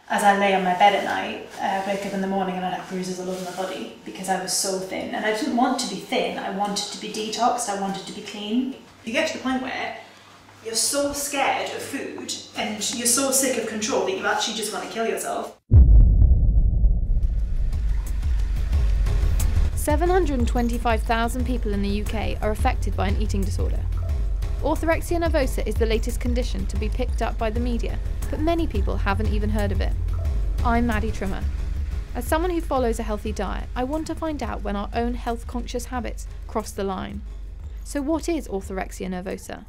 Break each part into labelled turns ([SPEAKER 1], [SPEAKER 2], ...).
[SPEAKER 1] As I lay on my bed at night, I wake up in the morning and I'd have bruises all over my body because I was so thin. And I didn't want to be thin, I wanted to be detoxed, I wanted to be clean. You get to the point where you're so scared of food and you're so sick of control that you actually just want to kill yourself.
[SPEAKER 2] 725,000 people in the UK are affected by an eating disorder. Orthorexia Nervosa is the latest condition to be picked up by the media, but many people haven't even heard of it. I'm Maddy Trimmer. As someone who follows a healthy diet, I want to find out when our own health-conscious habits cross the line. So what is orthorexia nervosa?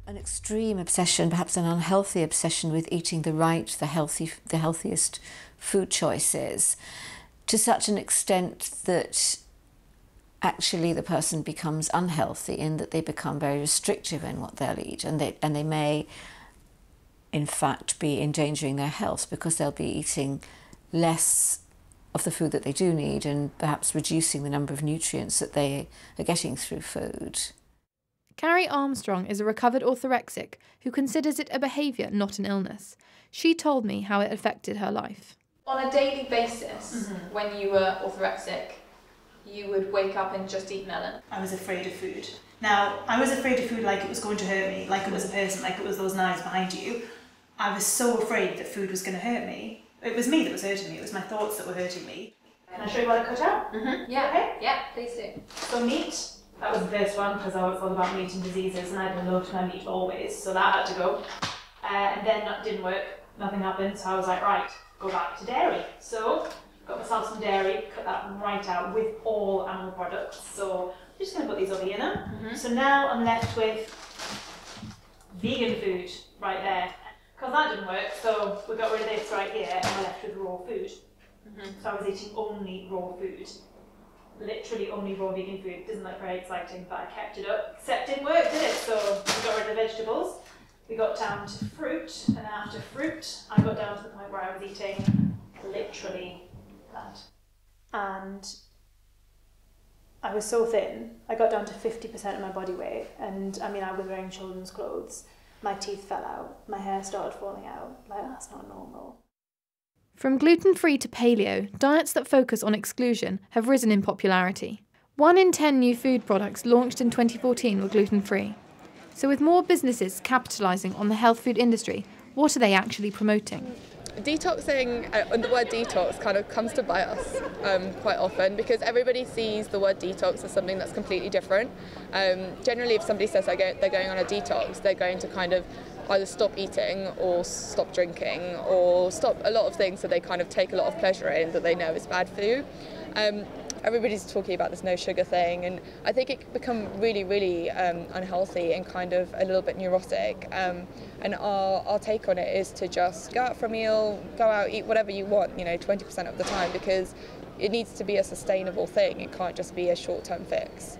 [SPEAKER 3] An extreme obsession, perhaps an unhealthy obsession with eating the healthiest food choices, to such an extent that actually the person becomes unhealthy in that they become very restrictive in what they'll eat, and they may in fact be endangering their health because they'll be eating less of the food that they do need and perhaps reducing the number of nutrients that they are getting through food.
[SPEAKER 2] Carrie Armstrong is a recovered orthorexic who considers it a behaviour, not an illness. She told me how it affected her life.
[SPEAKER 4] On a daily basis, when you were orthorexic, you would wake up and just eat melon.
[SPEAKER 1] I was afraid of food. Now, I was afraid of food like it was going to hurt me, like it was a person, like it was those knives behind you. I was so afraid that food was going to hurt me. It was me that was hurting me, it was my thoughts that were hurting me. Can I show you what I cut out?
[SPEAKER 4] Yeah,
[SPEAKER 1] Okay.
[SPEAKER 4] yeah, please do.
[SPEAKER 1] So meat, that was the first one because I was all about meat and diseases and I loved my meat always, so that had to go. And then that didn't work, nothing happened, so I was like, right, go back to dairy. So got myself some dairy, cut that right out with all animal products. So I'm just going to put these over here now. So now I'm left with vegan food right there. Because that didn't work, so we got rid of this right here and we're left with raw food. So I was eating only raw food. Literally only raw vegan food. Doesn't look very exciting, but I kept it up. Except it didn't work, did it? So we got rid of the vegetables. We got down to fruit, and after fruit, I got down to the point where I was eating literally that. And I was so thin, I got down to 50% of my body weight, and I mean, I was wearing children's clothes. My teeth fell out, my hair started falling out. Like, that's not normal.
[SPEAKER 2] From gluten-free to paleo, diets that focus on exclusion have risen in popularity. 1 in 10 new food products launched in 2014 were gluten-free. So with more businesses capitalising on the health food industry, what are they actually promoting?
[SPEAKER 5] Detoxing and the word detox kind of comes to bite us quite often because everybody sees the word detox as something that's completely different. Generally, if somebody says they're going on a detox, they're going to kind of either stop eating or stop drinking or stop a lot of things that they kind of take a lot of pleasure in that they know is bad for you. Everybody's talking about this no sugar thing, and I think it can become really, really unhealthy and kind of a little bit neurotic. And our take on it is to just go out for a meal, go out, eat whatever you want, 20% of the time, because it needs to be a sustainable thing. It can't just be a short-term fix.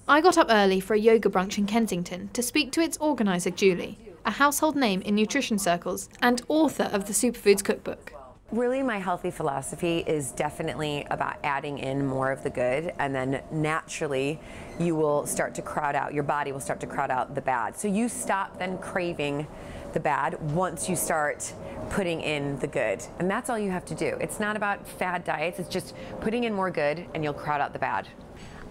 [SPEAKER 2] I got up early for a yoga brunch in Kensington to speak to its organiser, Julie, a household name in nutrition circles and author of the Superfoods Cookbook.
[SPEAKER 6] Really, my healthy philosophy is definitely about adding in more of the good, and then naturally you will start to crowd out, your body will start to crowd out the bad. So you stop then craving the bad once you start putting in the good. And that's all you have to do. It's not about fad diets, it's just putting in more good and you'll crowd out the bad.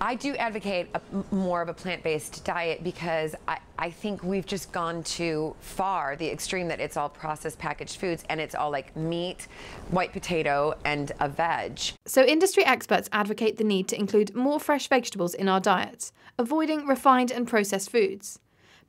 [SPEAKER 6] I do advocate more of a plant-based diet because I think we've just gone too far, the extreme that it's all processed packaged foods and it's all like meat, white potato, and a veg.
[SPEAKER 2] So industry experts advocate the need to include more fresh vegetables in our diets, avoiding refined and processed foods.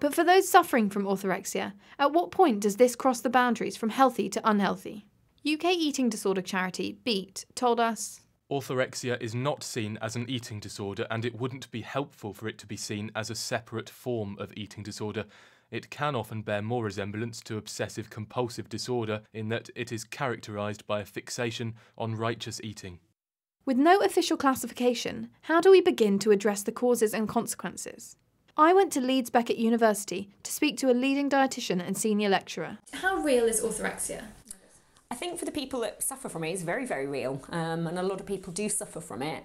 [SPEAKER 2] But for those suffering from orthorexia, at what point does this cross the boundaries from healthy to unhealthy? UK eating disorder charity BEAT told us,
[SPEAKER 7] orthorexia is not seen as an eating disorder, and it wouldn't be helpful for it to be seen as a separate form of eating disorder. It can often bear more resemblance to obsessive-compulsive disorder in that it is characterised by a fixation on righteous eating.
[SPEAKER 2] With no official classification, how do we begin to address the causes and consequences? I went to Leeds Beckett University to speak to a leading dietitian and senior lecturer.
[SPEAKER 4] How real is orthorexia?
[SPEAKER 8] I think for the people that suffer from it, it's very, very real, and a lot of people do suffer from it.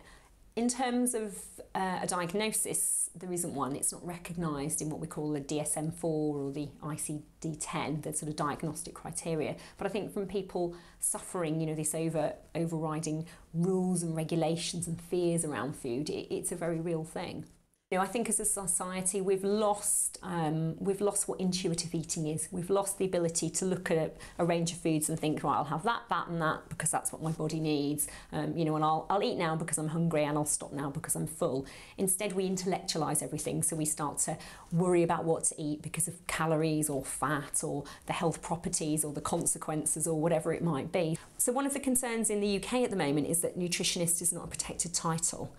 [SPEAKER 8] In terms of a diagnosis, there isn't one. It's not recognised in what we call the DSM-4 or the ICD-10, the sort of diagnostic criteria. But I think from people suffering, you know, this overriding rules and regulations and fears around food, it's a very real thing. You know, I think as a society we've lost what intuitive eating is. We've lost the ability to look at a range of foods and think, right, I'll have that, that and that because that's what my body needs. You know, and I'll eat now because I'm hungry and I'll stop now because I'm full. Instead we intellectualise everything, so we start to worry about what to eat because of calories or fat or the health properties or the consequences or whatever it might be. So one of the concerns in the UK at the moment is that nutritionist is not a protected title.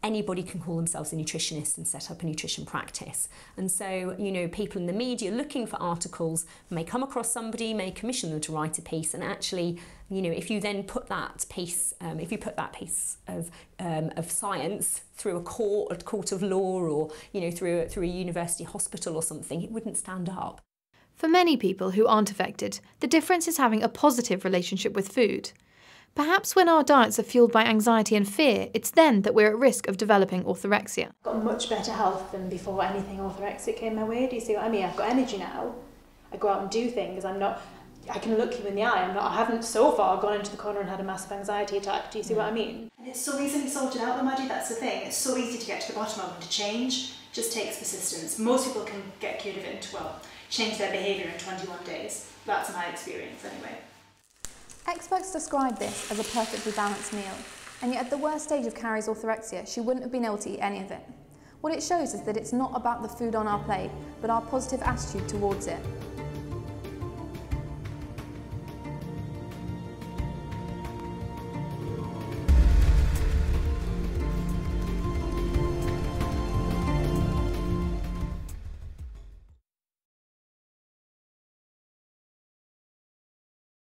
[SPEAKER 8] Anybody can call themselves a nutritionist and set up a nutrition practice. And so, you know, people in the media looking for articles may come across somebody, may commission them to write a piece, and actually, you know, if you then put that piece, of science through a court of law, or, you know, through a university hospital or something, it wouldn't stand up.
[SPEAKER 2] For many people who aren't affected, the difference is having a positive relationship with food. Perhaps when our diets are fueled by anxiety and fear, it's then that we're at risk of developing orthorexia.
[SPEAKER 1] I've got much better health than before anything orthorexic came my way. Do you see what I mean? I've got energy now. I go out and do things. I can look you in the eye. I haven't so far gone into the corner and had a massive anxiety attack. Do you see what I mean? And it's so easily sorted out though, Maddy, that's the thing. It's so easy to get to the bottom of and to change. It just takes persistence. Most people can get cured of it change their behaviour in 21 days. That's my experience anyway.
[SPEAKER 9] Experts describe this as a perfectly balanced meal, and yet at the worst stage of Carrie's orthorexia, she wouldn't have been able to eat any of it. What it shows is that it's not about the food on our plate, but our positive attitude towards it.